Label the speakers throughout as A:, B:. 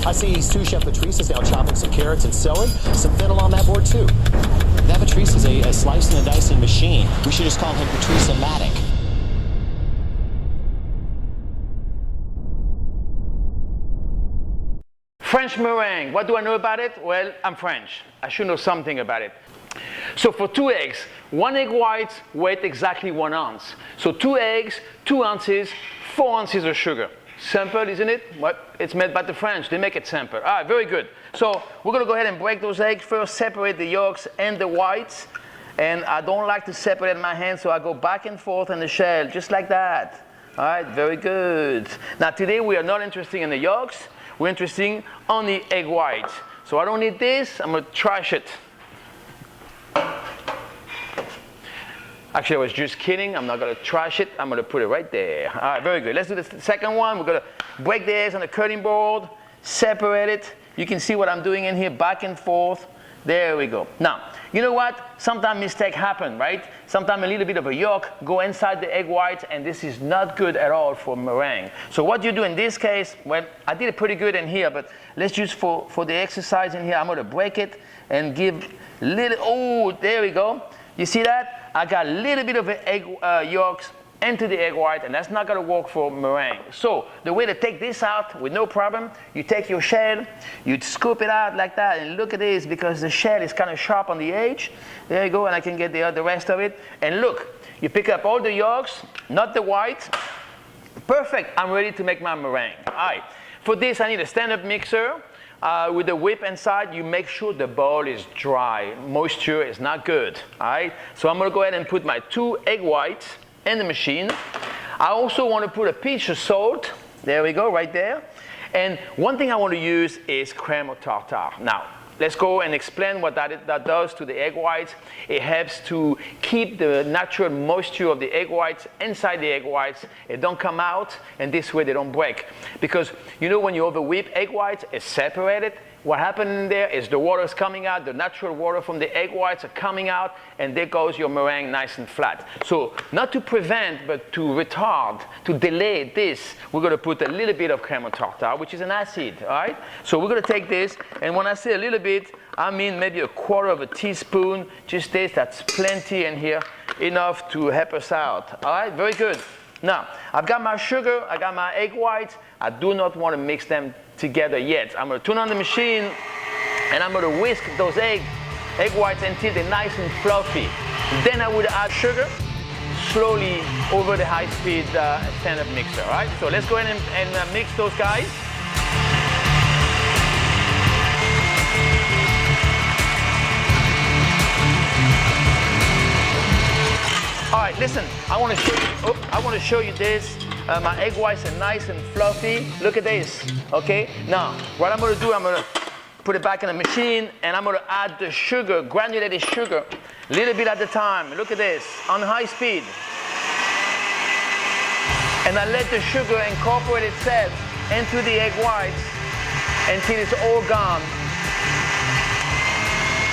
A: I see sous chef Patrice is now chopping some carrots and celery, some fennel on that board too. That Patrice is a slicing and dicing machine. We should just call him Patrice-o-matic.
B: French meringue, what do I know about it? Well, I'm French. I should know something about it. So for 2 eggs, 1 egg white weighs exactly 1 ounce. So 2 eggs, 2 ounces, 4 ounces of sugar. Simple, isn't it? Well, it's made by the French. They make it simple. All right, very good. So we're going to go ahead and break those eggs. First, separate the yolks and the whites. And I don't like to separate my hand, so I go back and forth in the shell, just like that. All right, very good. Now today we are not interested in the yolks. We're interested on the egg whites. So I don't need this. I'm going to trash it. Actually, I was just kidding. I'm not going to trash it. I'm going to put it right there. All right, very good. Let's do the second one. We're going to break the eggs on the cutting board, separate it. You can see what I'm doing in here, back and forth. There we go. Now, you know what? Sometimes mistakes happen, right? Sometimes a little bit of a yolk go inside the egg whites, and this is not good at all for meringue. So what you do in this case, well, I did it pretty good in here, but let's just for the exercise in here, I'm going to break it and give little, oh, there we go. You see that? I got a little bit of egg yolks into the egg white, and that's not going to work for meringue. So the way to take this out with no problem, you take your shell, you scoop it out like that, and look at this, because the shell is kind of sharp on the edge. There you go, and I can get the rest of it. And look, you pick up all the yolks, not the white. Perfect, I'm ready to make my meringue. All right, for this I need a stand-up mixer. With the whip inside, you make sure the bowl is dry. Moisture is not good, all right? So I'm gonna go ahead and put my 2 egg whites in the machine. I also want to put a pinch of salt. There we go, right there. And one thing I want to use is crème tartare. Now, let's go and explain what that does to the egg whites. It helps to keep the natural moisture of the egg whites inside the egg whites. It don't come out, and this way they don't break. Because you know when you over whip egg whites, it's separated. What happened in there is the water is coming out, the natural water from the egg whites are coming out, and there goes your meringue nice and flat. So not to prevent, but to retard, to delay this, we're going to put a little bit of crème tartare, which is an acid, all right? So we're going to take this, and when I say a little bit, I mean maybe a 1/4 teaspoon, just this, that's plenty in here, enough to help us out, all right? Very good. Now, I've got my sugar, I got my egg whites. I do not want to mix them together yet. I'm going to turn on the machine, and I'm going to whisk those egg whites until they're nice and fluffy. Then I would add sugar slowly over the high-speed stand-up mixer, all right? So let's go ahead and mix those guys. All right, listen, I want to show you this. My egg whites are nice and fluffy. Look at this, okay? Now, what I'm going to do, I'm going to put it back in the machine, and I'm going to add the sugar, granulated sugar, a little bit at a time. Look at this, on high speed. And I let the sugar incorporate itself into the egg whites until it's all gone.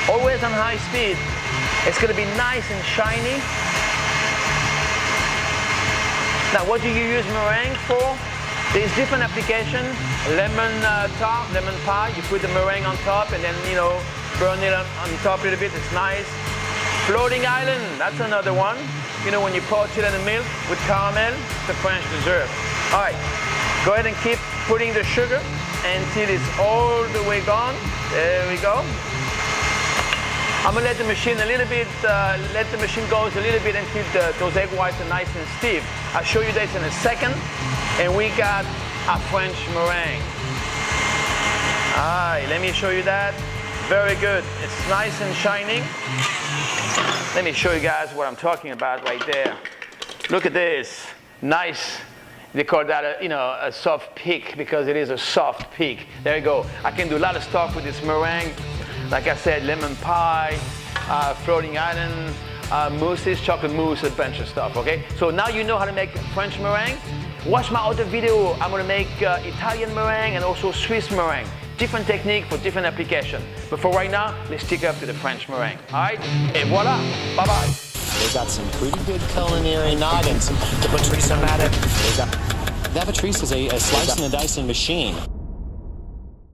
B: Always on high speed. It's going to be nice and shiny. Now, what do you use meringue for? There's different applications. Lemon tart, lemon pie. You put the meringue on top and then, you know, burn it on top a little bit. It's nice. Floating island, that's another one. You know, when you poach it in the milk with caramel, it's a French dessert. All right, go ahead and keep putting the sugar until it's all the way gone. There we go. I'm gonna let the machine a little bit, let the machine go a little bit until those egg whites are nice and stiff. I'll show you this in a second. And we got a French meringue. All right, let me show you that. Very good. It's nice and shining. Let me show you guys what I'm talking about right there. Look at this. Nice. They call that a soft peak because it is a soft peak. There you go. I can do a lot of stuff with this meringue. Like I said, lemon pie, floating island, mousses, chocolate mousse, a bunch of stuff, okay? So now you know how to make French meringue. Watch my other video. I'm gonna make Italian meringue and also Swiss meringue. Different technique for different application. But for right now, let's stick up to the French meringue, all right? Et voila, bye-bye.
A: They got some pretty good culinary noggins. The Patrice-o-matic. That Patrice is a slicing and dicing machine.